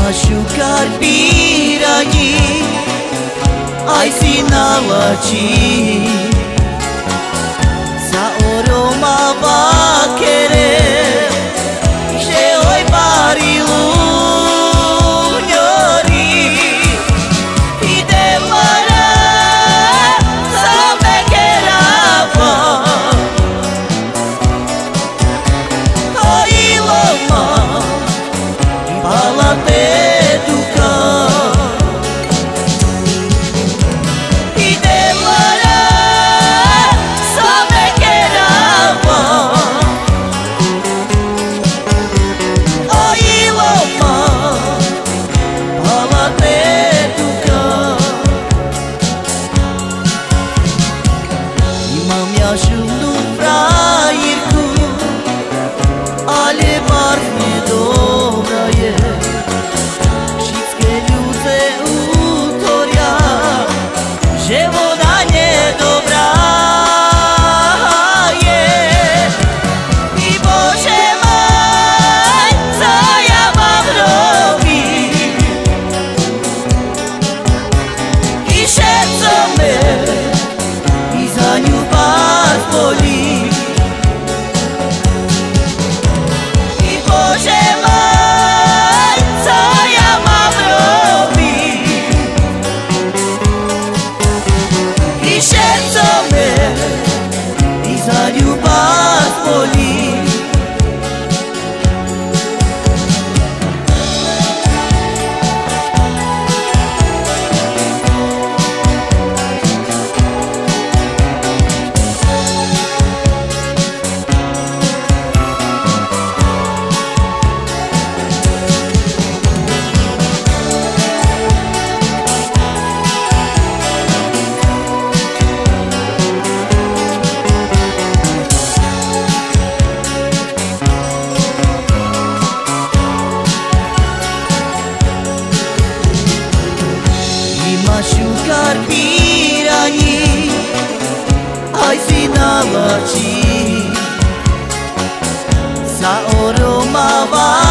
Machucar piranha, ai sinalaci, sa oroma va querer, che oi parilu nyori, e demara sabe que rava, oi loma, palate. Ajundu fraierku, ale barwne dobraje, wszystkie ludzie utoria, że woda niedobra jest. I Boże maj, co ja mam robić? I serce me, i za nią boli. I Boże maj, co ja mam robić? I serce me, i za nią boli. Machucar piranha, ai sinalaci, sa oroma va